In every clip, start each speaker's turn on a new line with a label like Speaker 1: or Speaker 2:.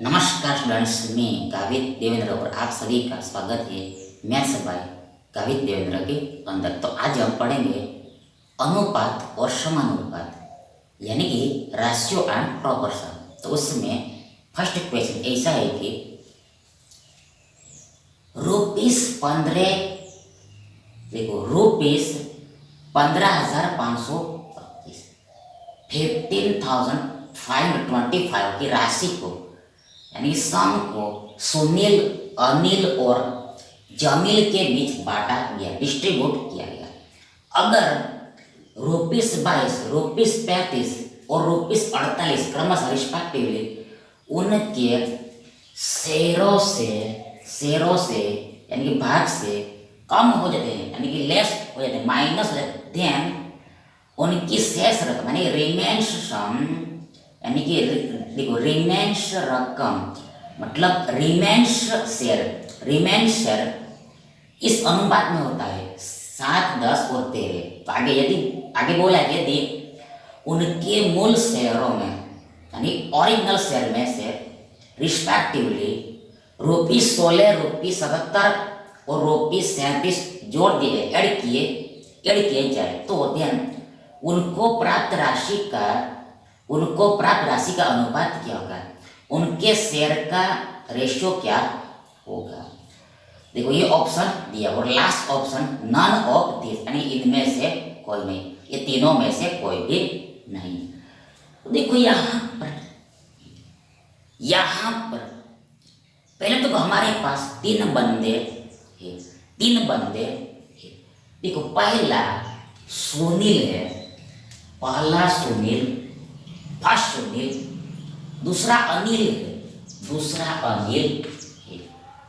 Speaker 1: नमस्कार स्टूडेंट्स, मैं गावित देवेंद्र और आप सभी का स्वागत है मैथ्स बाय गावित देवेंद्र के अंदर। तो आज हम पढ़ेंगे अनुपात और समानुपात यानी कि रेशियो एंड प्रोपोर्शन। तो उसमें फर्स्ट क्वेश्चन ऐसा है कि ₹15 देखो ₹15,525 15,525 की राशि को यानी सम को सुनील, अनिल और जमील के बीच बांटा गया, डिस्ट्रीब्यूट किया गया। अगर ₹22, ₹35 और ₹48 क्रमशः रिस्पेक्टिवली उनके शेरों से यानी कि भाग से कम हो जाते हैं, यानी कि लेस हो जाते हैं, माइनस हो जाते हैं, देन उनकी शेष रकम यानी रिमेन्स सम यानी कि देखो रिमेन्स रकम मतलब रिमेन्स शेयर इस अनुपात में होता है 7, 10 और 13। तो आगे बोला है यदि उनके मूल शेयरों में यानी ओरिजिनल शेयर में से रिस्पेक्टिवली ₹16, ₹77 और ₹37 जोड़ दिए गए, ऐड किए जाए तो देन उनको प्राप्त राशि का अनुपात क्या होगा, उनके शेयर का रेशियो क्या होगा। देखो ये ऑप्शन दिया और last option none of this यानी इनमें से कोई नहीं, ये तीनों में से कोई भी नहीं। तो देखो यहाँ पर पहले तो हमारे पास तीन बंदे हैं। देखो पहला सुनील, फर्स्ट सुनील, दूसरा अनिल है,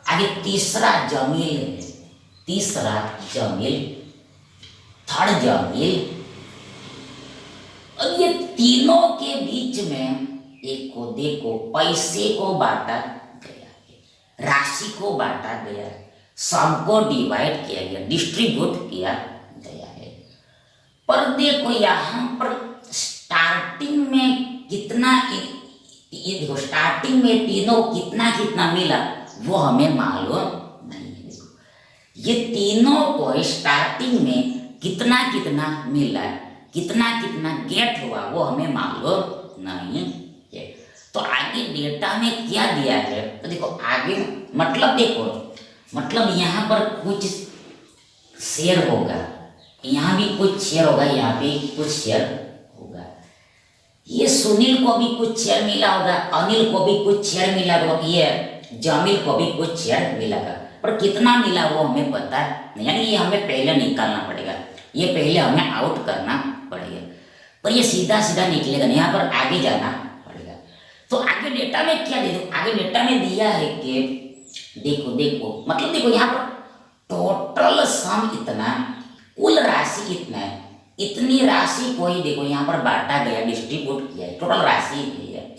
Speaker 1: आगे तीसरा जमील है, थर्ड जमील। अब ये तीनों के बीच में एक को देखो पैसे को बांटा गया है, राशि को बांटा गया है, सम को डिवाइड किया गया, डिस्ट्रीब्यूट किया गया है। पर देखो यहाँ पर स्टार्टिंग में कितना, ये देखो स्टार्टिंग में तीनों कितना मिला वो हमें मालूम नहीं है। देखो ये तीनों को स्टार्टिंग में कितना मिला, कितना गेट हुआ वो हमें मालूम नहीं है। तो आगे डेटा में क्या दिया है तो देखो आगे मतलब यहाँ पर कुछ शेयर होगा, यहाँ भी कुछ शेयर होगा, यहाँ भी कुछ शेयर होगा। ये सुनील को भी कुछ शेयर मिला होगा, अनिल को भी कुछ शेयर मिला होगा, ये जमील को भी कुछ शेयर मिला होगा, पर कितना मिला वो हमें पता नहीं, यानी ये हमें पहले निकालना पड़ेगा, ये पहले हमें आउट करना पड़ेगा। पर ये सीधा निकलेगा नहीं, यहाँ पर आगे जाना पड़ेगा। तो आगे डेटा में क्या दे दो, आगे डेटा में दिया है कि देखो मतलब देखो यहाँ पर टोटल सम इतना, कुल राशि इतना है, इतनी राशि को ही देखो यहाँ पर बांटा गया, डिस्ट्रीब्यूट किया है, टोटल राशि दी है।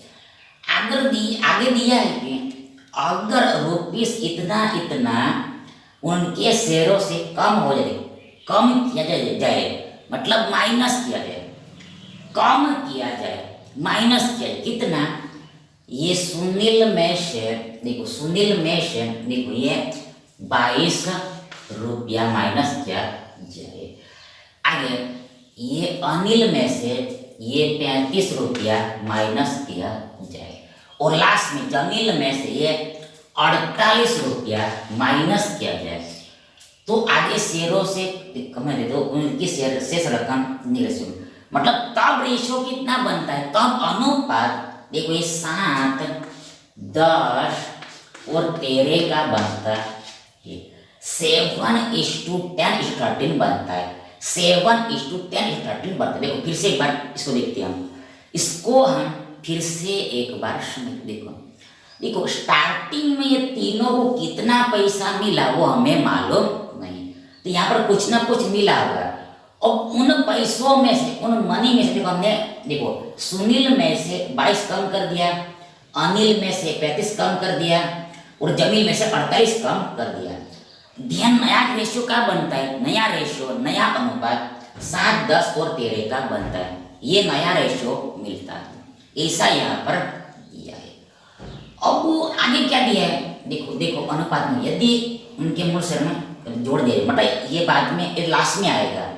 Speaker 1: आगे दिया है कि अगर रुपीस इतना उनके शेयरों से कम हो जाए, कम किया जाए मतलब माइनस किया जाए, कम किया जाए, माइनस किया जाए कितना, ये सुनील में शेयर देखो ये ₹22 माइनस किया जाए। आगे ये अनिल में से ये ₹35 माइनस किया जाए, और लास्ट में जमील में से ये ₹48 माइनस किया जाए। तो आगे शेयरों से कम दे दो, उनकी शेष रकम निकल, मतलब तब रेशियो कितना बनता है, तब अनुपात देखो ये 7, 10 और 13 का बनता है, 7:10:13 बनता है, 7:10:13 बनता है। देखो फिर से एक बार इसको देखते हैं इसको हम फिर से एक बार देखो स्टार्टिंग में ये तीनों को कितना पैसा मिला वो हमें मालूम नहीं, तो यहाँ पर कुछ ना कुछ मिला होगा। और उन पैसों में से, उन मनी में से देखो हमने सुनील में से 22 कम कर दिया, अनिल में से 35 कम कर दिया और जमील में से 48 कम कर दिया। ध्यान नया रेशियो का बनता है, नया अनुपात 7, 10 और 13 का बनता है, ये नया रेशियो मिलता है, ऐसा यहाँ पर दिया है। अब आगे क्या दिया है, देखो देखो अनुपात में यदि उनके मूल शेयर में जोड़ दे, मतलब ये बाद में ये लास्ट में आएगा।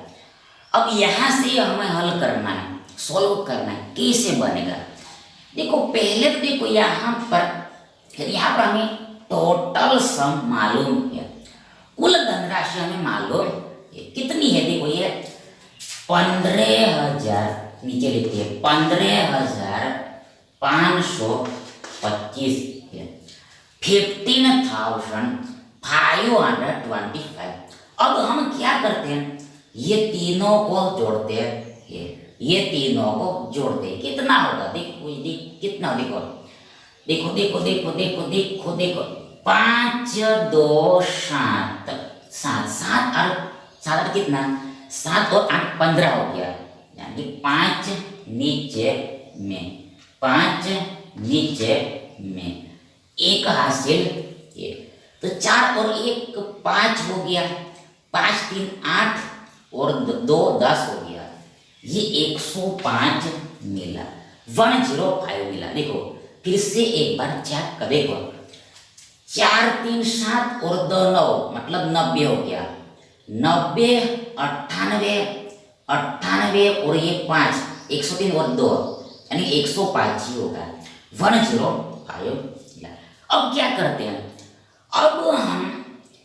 Speaker 1: अब यहाँ से हमें हल करना है, सॉल्व करना है, कैसे बनेगा। देखो पहले तो देखो यहाँ पर हमें टोटल सम मालूम है, कुल धनराशि हमें मालूम है कितनी है। देखो ये 15,000 नीचे लिखते हैं 15,525 है, 15,525। अब हम क्या करते हैं, ये तीनों को जोड़ते हैं, ये तीनों को जोड़ते हैं, कितना होगा देखो, कितना देखो देखो देखो देखो देखो देखो देखो 5 2 7 7 7 और 7 कितना, 7 और 8 15 हो गया, यानी 5 नीचे में 5 नीचे में 1 हासिल 1, तो 4 और 1 5 हो गया, 5 3 8 और 2 10 हो गया, ये 105 मिला, 105 मिला। देखो फिर से एक बार चेक कर, देखो 4 3 7 और 2 9 मतलब 90 हो गया, 90 98 98 और ये 5 103 और 2 यानी 105 ही होगा, 105। अब क्या करते हैं, अब हम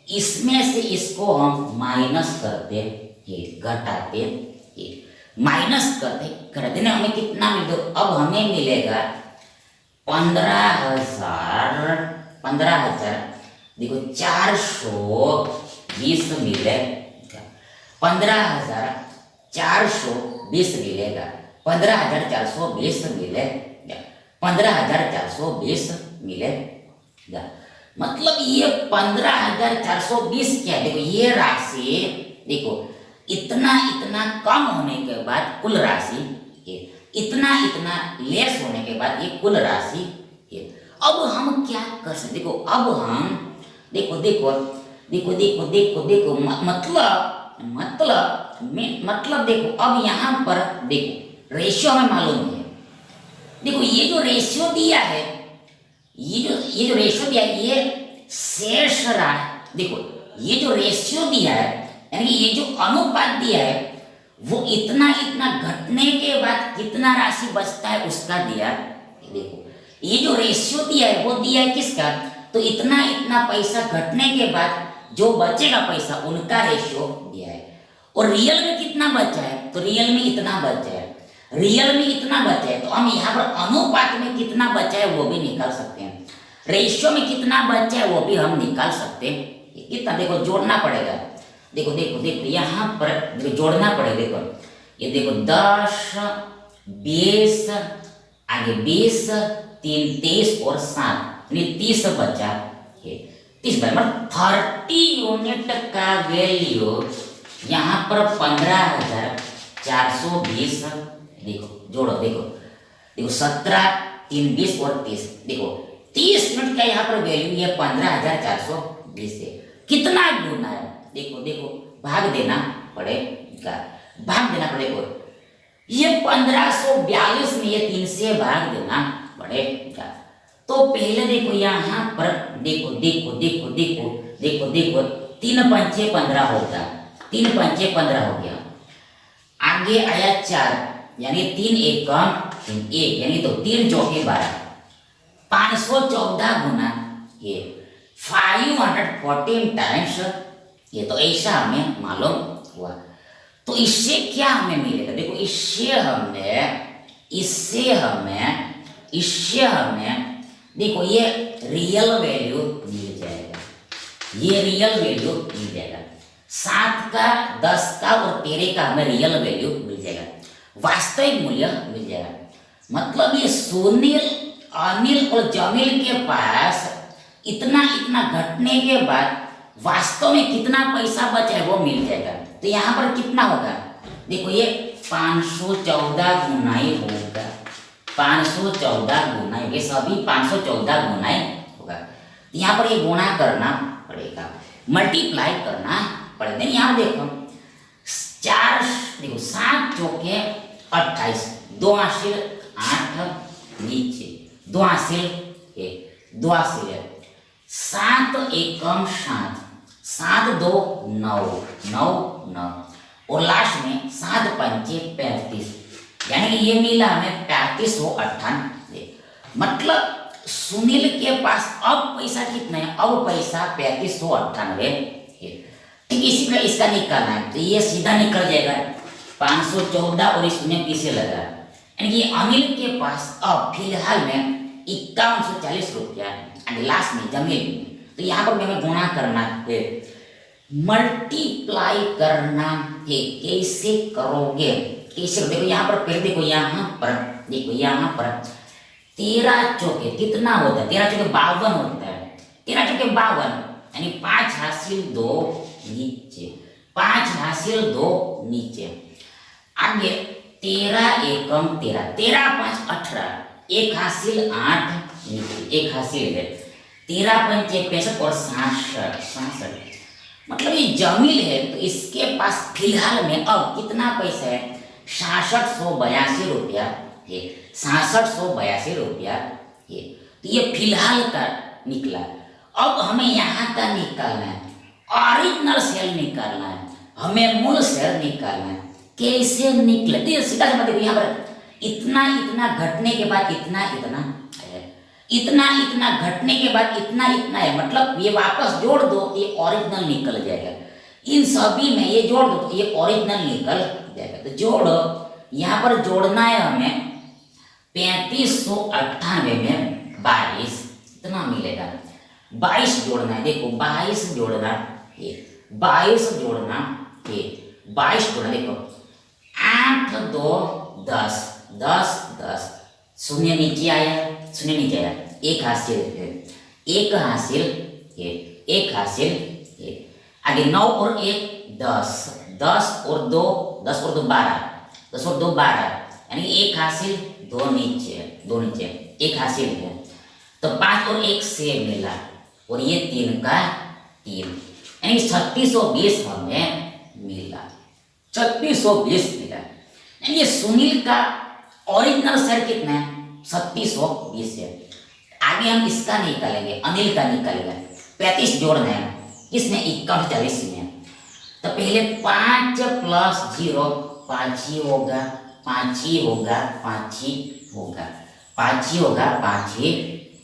Speaker 1: इसमें से इसको हम माइनस करते हैं, घटाते हैं, माइनस करते ना हमें कितना मिले, अब हमें मिलेगा 15,000 देखो 420 मिलेगा, 15,420 मिलेगा, 15,420 मिलेगा, 15,420 मिलेगा। मतलब ये 15,420 क्या है, देखो ये राशि देखो इतना इतना कम होने के बाद कुल राशि, इतना इतना लेस होने के बाद ये कुल राशि है। अब हम क्या कर सकते, देखो अब हम देखो देखो देखो देखो देखो देखो मतलब देखो अब यहाँ पर देखो रेशियो हमें मालूम है, देखो ये जो रेशियो दिया है, ये जो रेशियो दिया है, ये शेष राशि, देखो ये जो रेशियो दिया है यानी ये जो अनुपात दिया है वो इतना इतना घटने के बाद कितना राशि बचता है उसका दिया। देखो ये जो रेशियो दिया है वो दिया है किसका, तो इतना इतना पैसा घटने के बाद जो बचेगा पैसा उनका रेशियो दिया है। और रियल में कितना बचा है, तो रियल में इतना बचा है, रियल में इतना बचा है, तो हम यहाँ पर अनुपात में कितना बचा है वो भी निकाल सकते हैं, रेशियो में कितना बचा है वो भी हम निकाल सकते हैं। कितना देखो जोड़ना पड़ेगा, देखो देखो देखो यहाँ पर देखो जोड़ना पड़ेगा, देखो ये देखो 10 20 आगे 20 3 23 और 7 यानी 30 बचा है, 30 मतलब 30 यूनिट का वैल्यू यहाँ पर 15,420। देखो जोड़ो, देखो देखो 17 3 20 और 30, देखो 30 यूनिट का यहाँ पर वैल्यू है 15,420 से कितना गुना है, देखो देखो भाग देना पड़ेगा, भाग देना पड़ेगा, ये 1542 में ये 3 से भाग देना पड़ेगा। तो पहले देखो यहाँ पर देखो देखो देखो देखो देखो देखो 3 पंचे 15 होगा, 3 पंचे 15 हो गया, आगे आया 4 यानी 3 एकम 1 यानी तो 3 चौके 12, 514 गुना ये 514 टाइम्स ये, तो ऐसा हमें मालूम हुआ। तो इससे क्या हमें मिलेगा, देखो इससे हमें देखो ये रियल वैल्यू मिल जाएगा, ये रियल वैल्यू मिल जाएगा, 7 का 10 का और 13 का हमें रियल वैल्यू मिल जाएगा, वास्तविक मूल्य मिल जाएगा। मतलब ये सुनील अनिल और जमील के पास इतना इतना घटने के बाद वास्तव में कितना पैसा बचा है वो मिल जाएगा। तो यहाँ पर कितना होगा, देखो ये 514 गुनाई होगा, 514 गुनाई, ये सभी 514 गुनाई होगा। यहाँ पर ये गुणा करना पड़ेगा, मल्टीप्लाई करना पड़ेगा। यहाँ देखो 4 देखो 7 चौके 28, 2 हासिल 8 नीचे 2 हासिल 1 द्वाशील है। 7 एकम 7, 7 दो 9, 9 9 और लास्ट में 7 पंचे 35, यानी कि ये मिला हमें 3598। मतलब सुनील के पास अब पैसा कितना है, अब पैसा 3598 है। ठीक इसी प्रकार इसका निकालना है, तो ये सीधा निकल जाएगा 514 और इसमें पीछे लगा, यानी कि अनिल के पास अब फिलहाल में 5140 रुपया एंड लास्ट में जमीन। तो यहाँ पर हमें गुणा करना है, मल्टीप्लाई करना है। कैसे करोगे, कैसे? देखो यहाँ पर पहले देखो, यहाँ पर देखो, यहाँ पर 13 चौके कितना होता है, 13 चौके 52 होता है। 13 चौके 52 यानी 5 हासिल 2 नीचे, 5 हासिल 2 नीचे। आगे 13 एकम 13, 13 5 18, 1 हासिल 8 नीचे, 1 हासिल है। 13 पंचे 65 और 66। मतलब ये जमील है, तो इसके पास फिलहाल में अब कितना पैसा है, 6682 रुपया है। 6682 रुपया है। तो ये फिलहाल का निकला। अब हमें यहाँ का निकालना है, ओरिजिनल सेल निकालना है, हमें मूल सेल निकालना है। कैसे निकले, तो सीधा सा देखो, यहाँ पर इतना इतना घटने के बाद इतना इतना है, इतना इतना घटने के बाद इतना इतना है। मतलब ये वापस जोड़ दो तो ये ओरिजिनल निकल जाएगा। इन सभी में ये जोड़ दो तो ये ओरिजिनल निकल जाएगा। तो जोड़ो, यहाँ पर जोड़ना है हमें 3598 में 22 इतना मिलेगा। 22 जोड़ना है, देखो 22 जोड़ना है, 22 जोड़ना है, 22 जोड़ना, देखो 8 2 10, 10 10, शून्य नीचे आया, शून्य नीचे आया, 1 हासिल है, 1 हासिल है, 1 हासिल है। आगे 9 और 1 10, 10 और 2 10 और 2 12, 10 और 2 12, यानी 1 हासिल 2 नीचे, 2 नीचे, 1 हासिल है। तो 5 और 1 से मिला और ये 3 का 3, यानी 3620 हमें मिला, 3620 मिला। यानी ये सुनील का ओरिजिनल शेयर कितना है, 3620 है। आगे हम इसका निकालेंगे, अनिल का निकालेंगे। 35 जोड़ना है, किसमें 5140 में। तो पहले 5 प्लस 0 5 ही होगा, 5 ही होगा, 5 ही होगा, 5 ही होगा, 5 ही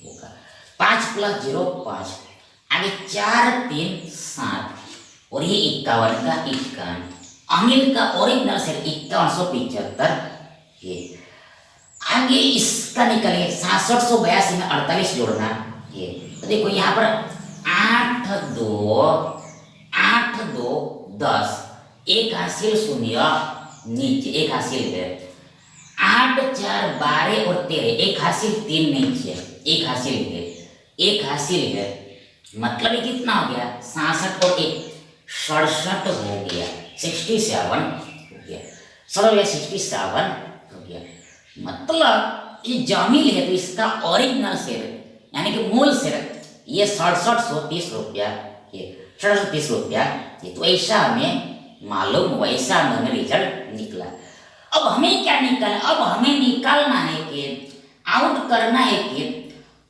Speaker 1: होगा। 5 प्लस 0 5, आगे 4 3 7 और ये 51 का 51। अनिल का ओरिजिनल शेयर 5175 है। आगे इसका निकले 6682 में 48 जोड़ना है। तो देखो यहाँ पर 8 2 10, 1 हासिल शून्य नीचे, 1 हासिल है। 8 4 12 और 13, 1 हासिल 3 नीचे, 1 हासिल है, 1 हासिल है। मतलब ये कितना हो गया, 66 और 1 67 हो गया, 67 हो गया, 67 हो गया। मतलब ये जमील है, तो इसका ओरिजिनल शेयर यानी कि मूल शेयर ये 6730 रुपया, ये 6730 रुपया। तो ऐसा हमें मालूम, वैसा हमें रिजल्ट निकला। अब हमें क्या निकालना, अब हमें निकालना है कि आउट करना है कि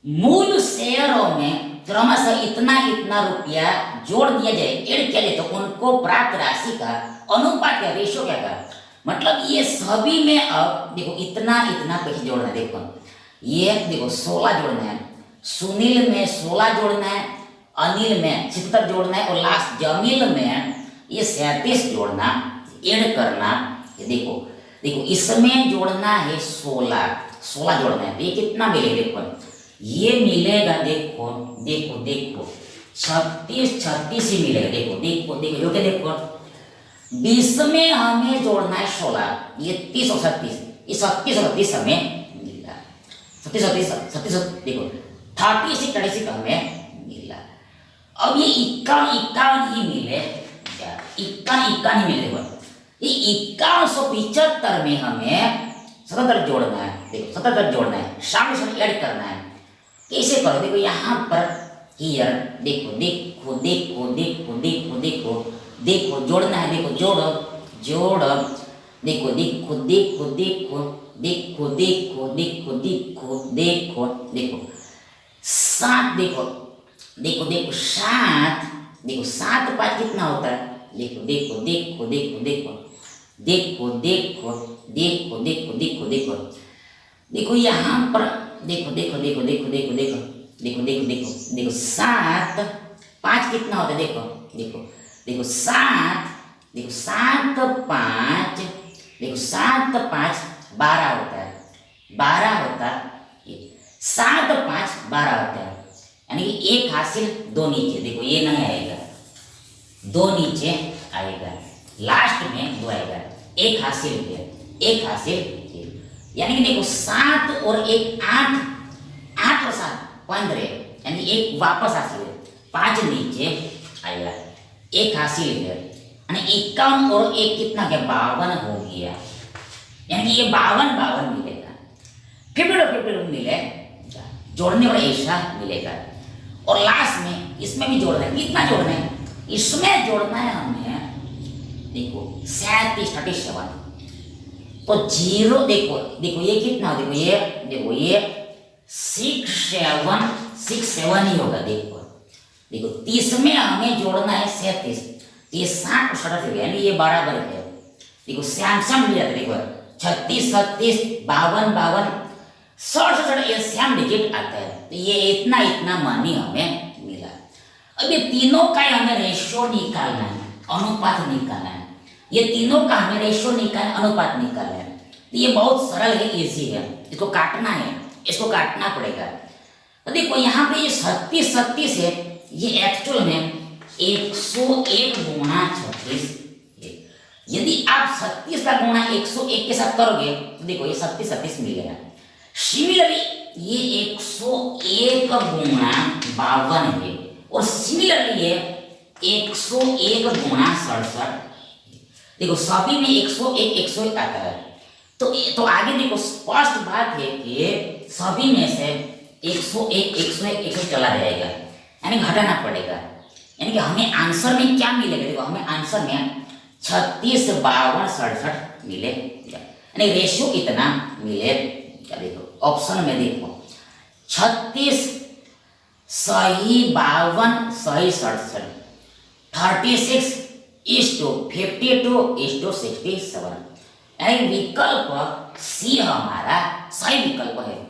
Speaker 1: मूल शेयरों में क्रमशः इतना इतना रुपया जोड़ दिया जाए, ऐड किया जाए, तो उनको प्राप्त राशि का अनुपात क्या, रेशो क्या का। मतलब ये सभी में अब देखो इतना इतना पैसे जोड़ना है। देखो ये देखो 16 जोड़ना है, सुनील में 16 जोड़ना है, अनिल में 76 जोड़ना है और लास्ट जमील में ये 37 जोड़ना, ऐड करना। ये देखो देखो इसमें जोड़ना है 16 जोड़ना है। ये कितना मिलेगा, देखो ये मिलेगा, देखो देखो देखो 36 ही मिलेगा। देखो देखो देखो जो क्या, देखो 20 में हमें जोड़ना है 16, ये 30 और 37, ये 37 और 30 हमें मिला, 37 देखो 30 36 हमें मिला। अब ये 51 ही मिले, 51 ही मिले। ये 5175 में हमें 77 जोड़ना है। देखो 77 जोड़ना है, सामने से ऐड करना है। कैसे करो, देखो यहाँ पर हियर देखो देखो देखो देखो देखो देखो देखो जोड़ना है। देखो जोड़ो जोड़ो, देखो देखो देखो देखो देखो देखो देखो देखो देखो देखो 7 देखो देखो देखो 7, देखो 7 5 कितना होता है, देखो देखो देखो देखो देखो देखो देखो देखो देखो देखो देखो देखो यहाँ पर देखो देखो देखो देखो देखो देखो देखो देखो देखो देखो 7 5 कितना होता है, देखो देखो देखो 7, देखो 7 5, देखो 7 5 12 होता है, 12 होता है, 7 5 12 होता है, यानी कि एक हासिल दो नीचे, देखो ये नहीं आएगा, दो नीचे आएगा, लास्ट में दो आएगा, एक हासिल है, एक हासिल है, यानी कि देखो 7 और 1 8, 8 और 7 15, यानी एक वापस हासिल है, 5 नीचे आएगा, एक हासिल है, यानी 51 और 1 कितना क्या 52 हो गया, यानी कि ये 52 मिलेगा, 52 मिलेगा, जोड़ने पर ऐसा मिलेगा। और लास्ट में इसमें भी जोड़ना है, कितना जोड़ना है, इसमें जोड़ना है हमें, देखो 37 37, तो 0 देखो देखो ये कितना, देखो ये 6 7 ही होगा, देखो देखो 30 में हमें जोड़ना है 37, ये 60 और 67 यानी ये बराबर है, देखो सैम मिल जाता है, देखो 36 37 52 67 ये सैम डिजिट आता है, तो ये इतना इतना मनी हमें मिला। अब ये तीनों का हमें रेशियो निकालना है, अनुपात निकालना है, ये तीनों का हमें रेशियो निकालना, अनुपात निकालना है, तो ये बहुत सरल है, इजी है, इसको काटना है, इसको काटना पड़ेगा। तो देखो यहाँ पे ये 37 है, ये एक्चुअल में 101 गुणा 36, यदि आप 36 का गुणा 101 के साथ करोगे तो देखो ये 37 मिलेगा। सिमिलरली ये 101 गुणा 52 है, और सिमिलरली ये 101 गुणा 67, देखो सभी में 101 आता है, तो आगे देखो स्पष्ट बात है कि सभी में से 101 चला जाएगा, यानी घटाना पड़ेगा, यानी कि हमें आंसर में क्या मिलेगा, देखो हमें आंसर में 36 52 67 मिलेगा, यानी रेशियो कितना मिलेगा, देखो ऑप्शन में देखो 36 सही 52 सही 67, 36 52 67, यानी विकल्प सी हमारा सही विकल्प है।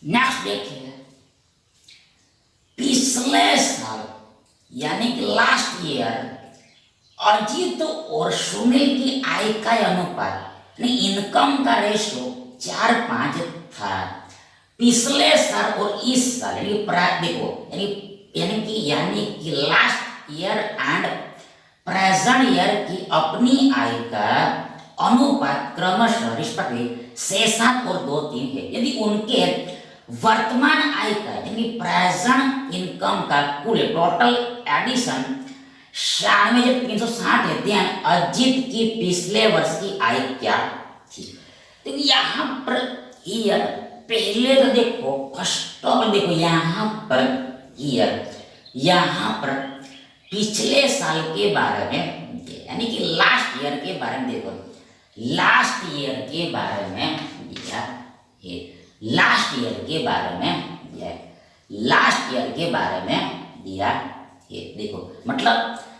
Speaker 1: नेक्स्ट देखिए, पिछले साल यानी कि लास्ट ईयर अजीत और सुनील की आय का अनुपात इनकम का रेशियो 4:5 था। पिछले साल और इस साल देखो यानी कि last year and present year की अपनी आय का अनुपात क्रमशः रिस्पेक्टिवली 6 7 और 2 3 है। यदि उनके वर्तमान आय का यानी प्रेजेंट इनकम का कुल टोटल एडिशन 96,360 है, देन अजीत की पिछले वर्ष की आय क्या थी। तो यहाँ पर ईयर पहले तो देखो फर्स्ट ऑफ देखो यहाँ पर ईयर, यहाँ पर पिछले साल के बारे में यानी कि लास्ट ईयर के बारे में देखो, लास्ट ईयर के बारे में दिया है, लास्ट ईयर के बारे में दिया है, लास्ट ईयर के बारे में दिया है। देखो मतलब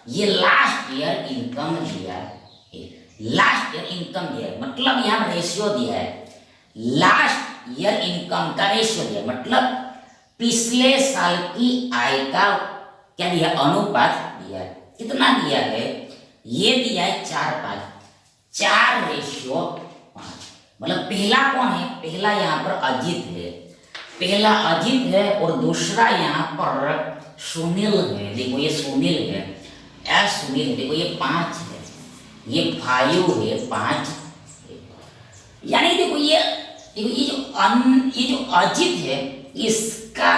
Speaker 1: ये लास्ट ईयर इनकम दिया है, लास्ट ईयर इनकम दिया है मतलब यहाँ रेशियो दिया है, लास्ट ईयर इनकम का रेशियो दिया मतलब पिछले साल की आय का क्या दिया, अनुपात दिया है। कितना दिया है, ये दिया है 4:5, 4:1 मतलब पहला कौन है, पहला यहाँ पर अजित है, पहला अजित है और दूसरा यहाँ पर सुनील है। देखो ये सुनील है, सुनील है, देखो ये 5 है, ये 5 है, 5, यानी देखो ये जो अजित है इसका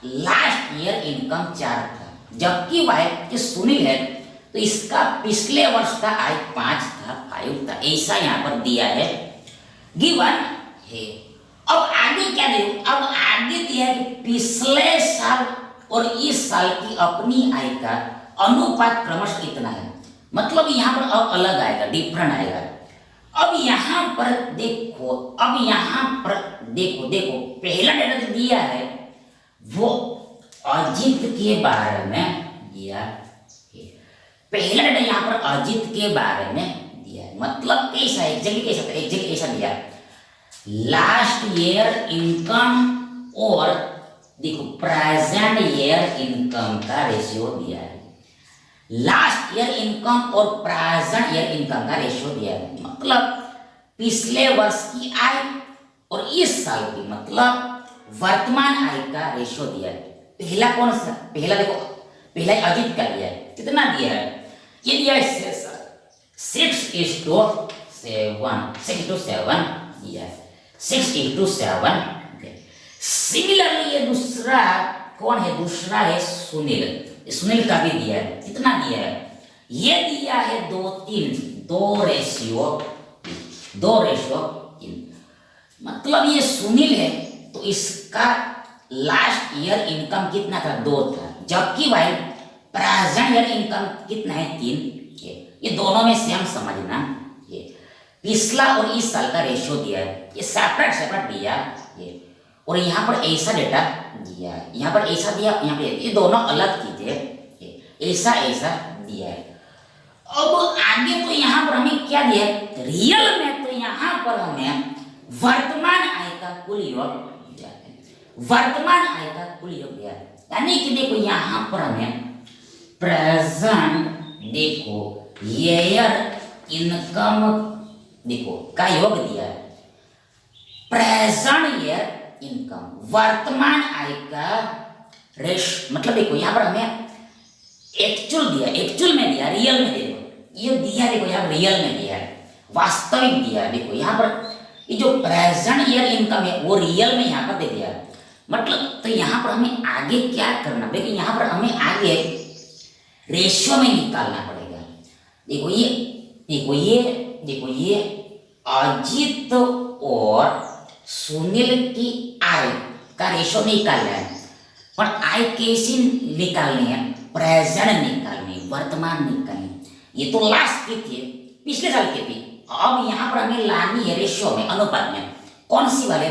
Speaker 1: लास्ट ईयर इनकम 4 था, जबकि वाइफ जो सुनील है तो इसका पिछले वर्ष का आय 5 था, 5 था, ऐसा यहाँ पर दिया है, गिवन है। अब आगे क्या दे, अब आगे दिया है कि पिछले साल और इस साल की अपनी आय का अनुपात क्रमशः इतना है, मतलब यहाँ पर अब अलग आएगा, डिफरेंट आएगा। अब यहाँ पर देखो, अब यहाँ पर देखो पहला डेटा जो दिया है वो अजित के बारे में दिया है, पहला डेटा यहाँ पर अजित के बारे में दिया है, मतलब कैसा है, एक जगह कैसा दिया, लास्ट ईयर इनकम और देखो प्रेजेंट ईयर इनकम का रेशियो दिया है, लास्ट ईयर इनकम और प्रेजेंट ईयर इनकम का रेशियो दिया है, मतलब पिछले वर्ष की आय और इस साल की मतलब वर्तमान आय का रेशियो दिया है। पहला कौन सा, पहला देखो, पहला अजित का दिया है, कितना दिया है, ये दिया है 6:7 दिया है, 6:7। सिमिलरली ये दूसरा कौन है, दूसरा है सुनील, सुनील का भी दिया है, कितना दिया है, ये दिया है 2:3, 2:3, मतलब ये सुनील है तो इसका लास्ट ईयर इनकम कितना था, 2 था, जबकि भाई प्रेजेंट ईयर इनकम कितना है, 3। ये दोनों में सेम समझना, ये पिछला और इस साल का रेशियो दिया है, ये सेपरेट दिया ये, और यहाँ पर ऐसा डेटा दिया है, यहाँ पर ऐसा दिया, यहाँ पे ये दोनों अलग चीजें, ऐसा दिया है। अब आगे तो यहाँ पर हमें क्या दिया है, रियल में तो यहाँ पर हमें वर्तमान आय का कुल योग दिया है, वर्तमान आय का कुल योग दिया है, यानी कि देखो यहाँ पर हमें प्रेजेंट देखो ईयर इनकम देखो का योग दिया है, प्रेजेंट ईयर इनकम वर्तमान आय का मतलब देखो यहाँ पर हमें एक्चुअल दिया, एक्चुअल में दिया, रियल में देखो ये दिया, देखो यहाँ रियल में दिया है, वास्तविक दिया है, देखो यहाँ पर ये जो प्रेजेंट ईयर इनकम है वो रियल में यहाँ पर दे दिया, मतलब तो यहाँ पर हमें आगे क्या करना, देखो यहाँ पर हमें आगे रेशियो में निकालना पड़ेगा। देखो ये अजित और सुनील की आय का रेशियो निकालना है, पर आय कैसे निकालनी है, प्रेजेंट निकालनी, वर्तमान निकालनी, ये तो लास्ट की थी, पिछले साल की थी, अब यहाँ पर हमें लानी है रेशियो में, अनुपात में, कौन सी वाले,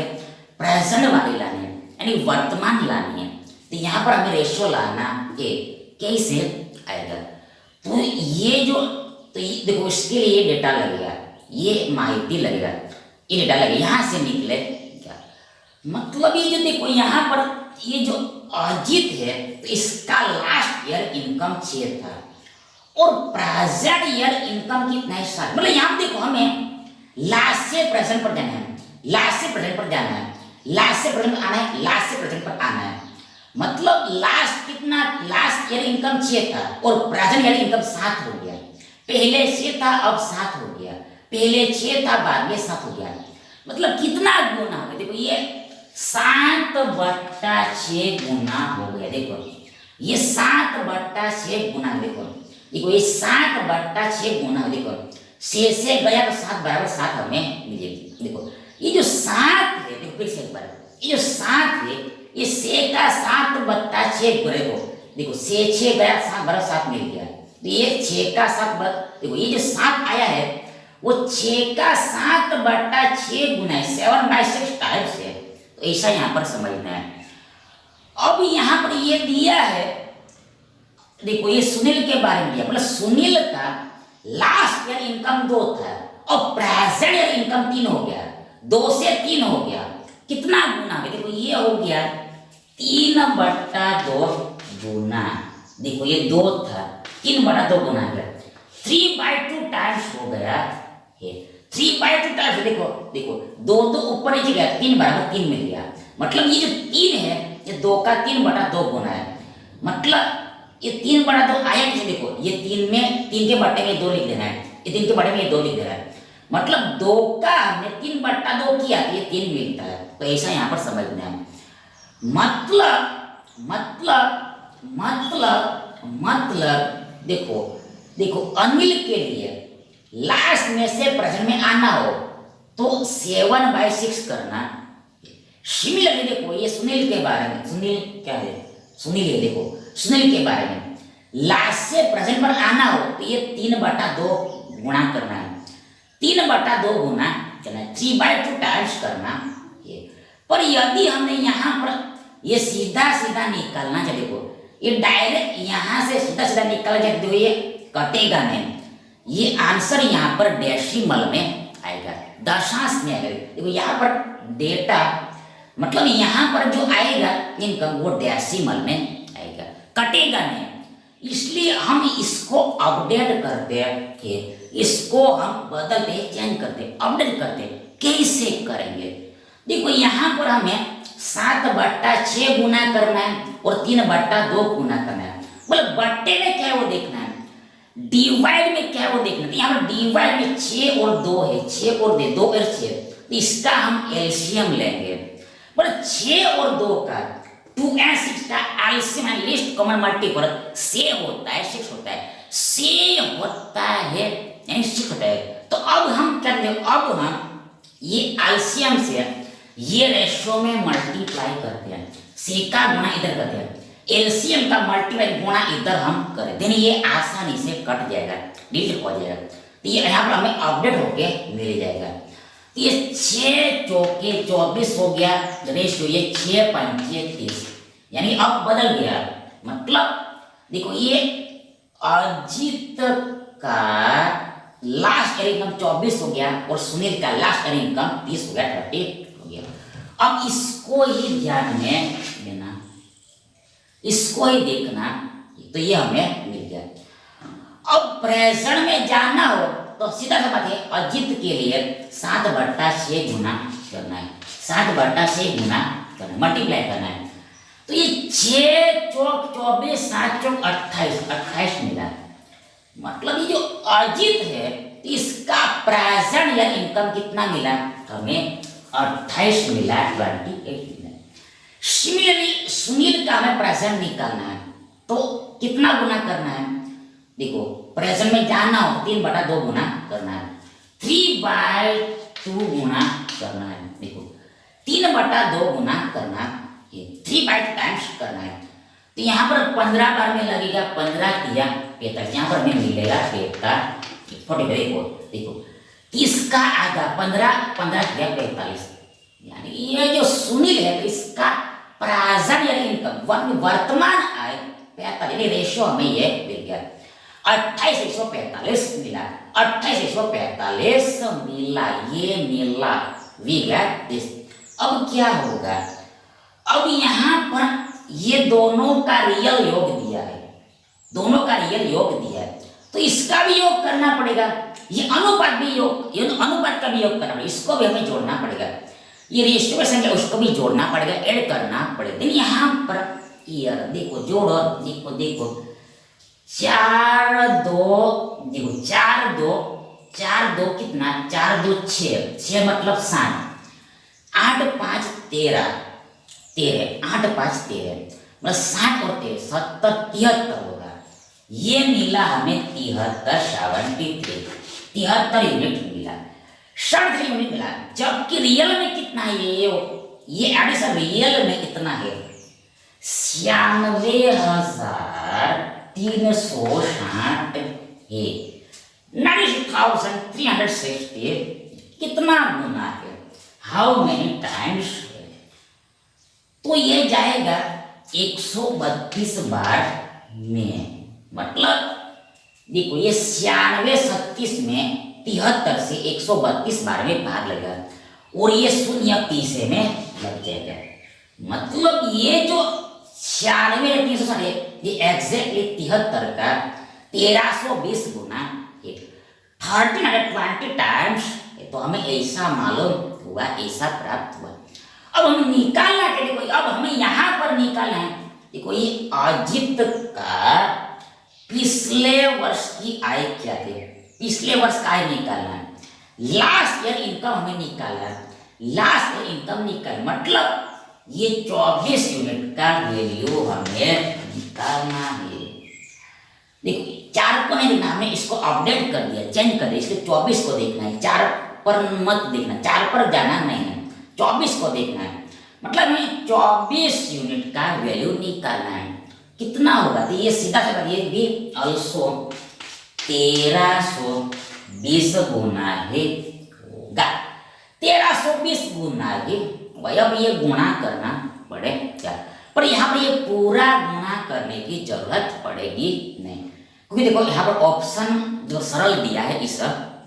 Speaker 1: प्रेजेंट वाले लानी है, यानी वर्तमान लानी है, तो यहाँ पर हमें रेशियो लाना है, कैसे आएगा, तो ये जो, तो देखो इसके लिए ये डेटा लगेगा, ये माहिती लगेगा, ये डेटा लगेगा, यहाँ से निकले क्या, मतलब ये जो देखो यहाँ पर ये जो अजित है तो इसका लास्ट ईयर इनकम 6 था और प्रेजेंट ईयर इनकम कितना है, 7, मतलब यहाँ देखो हमें लास्ट से प्रेजेंट पर जाना है, लास्ट से प्रेजेंट पर जाना है, लास्ट से प्रेजेंट पर आना है, लास्ट से प्रेजेंट पर आना है, मतलब लास्ट कितना, लास्ट ईयर इनकम 6 था और प्रेजेंट ईयर इनकम 7 हो गया, पहले 6 था अब 7 हो गया, पहले 6 था बाद में 7 हो गया, मतलब कितना गुना हो गया, देखो ये 7/6 गुना हो गया, देखो ये 7/6 गुना, देखो ये 7/6 गुना, देखो 6 से गया तो 7 बराबर 7 हमें मिलेगी, देखो ये जो 7 है, देखो फिर से एक बार, ये जो 7 है ये 6 का 7/6 गुणे को, देखो 6 गया 7 बराबर 7 मिल गया, तो ये 6 का 7 देखो ये जो 7 आया है वो 6 का 7/6 गुना है, 7/6 टाइप्स है, तो ऐसा यहाँ पर समझना है। अब यहाँ पर ये दिया है, देखो ये सुनील के बारे में दिया, मतलब सुनील का लास्ट ईयर इनकम 2 था और प्रेजेंट ईयर इनकम 3 हो गया, 2 से 3 हो गया, कितना गुना है, देखो ये हो गया 3/2 गुना, देखो ये 2 था 3/2 गुना गया, 3/2 टाइम्स हो गया है, 3/2 टाइम्स, देखो देखो, दो दो ऊपर नीचे गया, 3 बराबर 3 मिल गया। मतलब ये जो 3 है ये 2 का 3/2 गुना है। मतलब ये 3/2 आया कैसे, देखो ये 3 में 3 के बट्टे में 2 लिख देना है, ये 3 के बट्टे में 2 लिख देना है। मतलब 2 का हमने 3/2 किया तो ये 3 मिलता है। तो ऐसा यहाँ पर समझना है। मतलब मतलब मतलब देखो देखो, अनिल के लिए लास्ट में से प्रेजेंट में आना हो तो 7/6 करना। सिमिलरली देखो, ये सुनील के बारे में, सुनील क्या है, सुनील है, देखो सुनील के बारे में लास्ट से प्रेजेंट पर आना हो तो ये 3/2 गुणा करना है, 3/2 गुणा करना है, 3/2 टाइम्स करना ये। पर यदि हमने यहाँ पर ये सीधा सीधा निकालना चाहिए, देखो ये डायरेक्ट यहाँ से सीधा सीधा निकल जाए तो ये कटेगा नहीं, ये आंसर यहाँ पर डेसिमल में आएगा, दशांश में आएगा। देखो यहाँ पर डेटा मतलब यहाँ पर जो आएगा इनकम वो डेसिमल में आएगा, कटेगा नहीं। इसलिए हम इसको अपडेट करते हैं कि इसको हम बदलते, चेंज करते, अपडेट करते। कैसे करेंगे, देखो यहाँ पर हमें 7/6 गुना करना है और 3/2 गुना करना है। मतलब बट्टे में क्या है वो देखना है, डिवाइड में क्या है वो देखना है। यहाँ पर डिवाइड में 6 और 2 है, 6 और 2 और 6, तो इसका हम एलसीएम लेंगे। पर 6 और 2 का 2 and 6 का एलसीएम लीस्ट कॉमन मल्टीपल 6 होता है, 6 होता है, 6 होता है यानी 6 होता है। तो अब हम क्या करेंगे, अब हम ये एलसीएम से ये रेशो में मल्टीप्लाई करते हैं, सी का गुणा इधर करते हैं, एलसीएम का मल्टीप्लाई गुणा इधर हम करें, देन ये आसानी से कट जाएगा, डिलीट हो जाएगा। तो ये यहाँ पर हमें अपडेट होके मिल जाएगा। तो ये 6 चौके 24 हो गया रेशो, ये 6 पंचे 30, यानी अब बदल गया। मतलब देखो ये अजीत का लास्ट ईयर इनकम 24 हो गया और सुनील का लास्ट ईयर इनकम 30 हो गया, 30 हो गया। अब इसको ही ध्यान में देना, इसको ही देखना, तो ये हमें मिल गया। अब प्रेजेंट में जाना हो तो सीधा सा बात है, अजीत के लिए 7/6 गुना करना है, 7/6 गुना करना, मल्टीप्लाई करना है। तो ये 6 चौक 24, 7 चौक 28, 28 मिला। मतलब ये जो अजीत है इसका प्रेजेंट या इनकम कितना मिला हमें, 28 मिला, 28 मिला। सिमिलरली सुनील का हमें प्रेजेंट निकालना है तो कितना गुना करना है, देखो प्रेजेंट में जाना हो 3/2 गुना करना है, 3/2 गुना करना है। देखो 3/2 गुना करना, ये 3/2 टाइम्स करना है। तो यहाँ पर 15 बार में लगेगा, 15 या 45, यहाँ पर हमें मिलेगा 45। देखो 30 का आधा 15 या 45, यानी ये जो सुनील है तो इसका प्रेजेंट या इनकम वर्तमान आय 45, रेशियो हमें ये मिल गया, 28/145 मिला, 28/145 मिला, ये मिला, वी गेट दिस। अब क्या होगा, अब यहाँ पर ये दोनों का रियल योग दिया है, दोनों का रियल योग दिया है, तो इसका भी योग करना पड़ेगा, ये अनुपात भी योग, ये अनुपात का भी योग करना पड़ेगा, इसको भी हमें जोड़ना पड़ेगा, ये रेशियो की संख्या उसको भी जोड़ना पड़ेगा, ऐड करना पड़ेगा। यहाँ पर यार देखो जोड़ो, देखो देखो 4 2, देखो 4 2 कितना, 4 2 6 मतलब 7, 8 5 13, 8 5 13, मतलब 60 और 13 70 73 होगा। ये मिला हमें 73 यूनिट मिला, 73 यूनिट मिला। जबकि रियल में कितना है, ये एडिशन रियल में कितना है, 96,360 है, 96,360 कितना गुना है, हाउ मेनी टाइम्स है, तो ये जाएगा 132 बार में। मतलब देखो ये 96 में 73 से 132 बार में भाग लगा और ये 0 तीसरे में लग जाएगा। मतलब ये जो 96 ये एग्जैक्टली 73 का 1320 गुना 1320 टाइम्स तो हमें ऐसा मालूम हुआ, ऐसा प्राप्त हुआ। अब हम निकालना क्या, देखो अब हमें यहां पर निकालना है। देखो ये अजित का पिछले वर्ष की आय क्या थी, पिछले वर्ष का आय निकालना है। लास्ट ईयर इनकम हमें निकालना है, लास्ट ईयर इनकम निकाल मतलब ये 24 यूनिट का वैल्यू हमें निकालना है। देखो 4 को नहीं देखना, हमने इसको अपडेट कर दिया, चेंज कर दिया, इसको 24 को देखना है, 4 पर मत देखना, 4 पर जाना नहीं है, 24 को देखना है। मतलब हमें 24 यूनिट का वैल्यू निकालना है। कितना होगा, तो ये सीधा सा करिए कि अल्सो 1320 गुना है होगा, 1320 गुना है भाई। अब ये गुणा करना पड़ेगा, पर यहाँ पर ये पूरा गुणा करने की जरूरत पड़ेगी नहीं, क्योंकि देखो यहाँ पर ऑप्शन जो सरल दिया है इस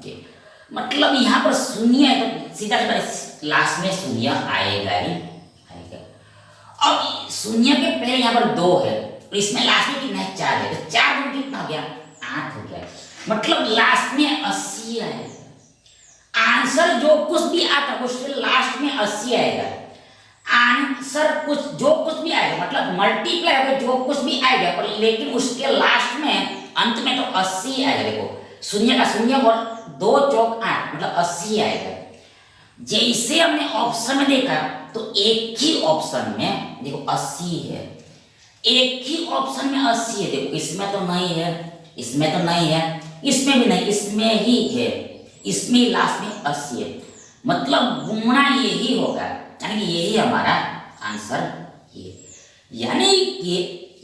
Speaker 1: ये मतलब यहाँ पर शून्य है तो सीधा लास्ट में शून्य आएगा ही आएगा। अब शून्य के पहले यहाँ पर 2 है, तो इसमें लास्ट में कितना है, 4 है, तो 4 में कितना हो गया, 8 हो गया, मतलब लास्ट में 80 आएगा। आंसर जो कुछ भी आता है उसके लास्ट में 80 आएगा। आंसर कुछ जो कुछ भी आएगा मतलब मल्टीप्लाई होगा जो कुछ भी आएगा, पर लेकिन उसके लास्ट में अंत में तो 80 आएगा। देखो शून्य का शून्य और 2 चौक 8 मतलब 80 आएगा। जैसे हमने ऑप्शन में देखा तो एक ही ऑप्शन में देखो 80 है, एक ही ऑप्शन में 80 है। देखो इसमें तो नहीं है, इसमें तो नहीं है, इसमें भी नहीं, इसमें ही है, इसमें लास्ट में 80 है, मतलब गुणा यही होगा, यानी कि यही हमारा आंसर है। यानी कि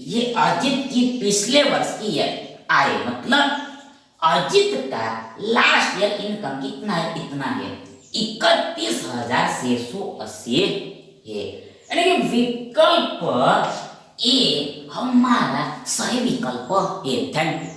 Speaker 1: ये अजित की पिछले वर्ष की आय मतलब अजित का लास्ट ईयर इनकम कितना है, इतना है 31,680 है। यानी कि विकल्प ए हमारा सही विकल्प है। Thank you.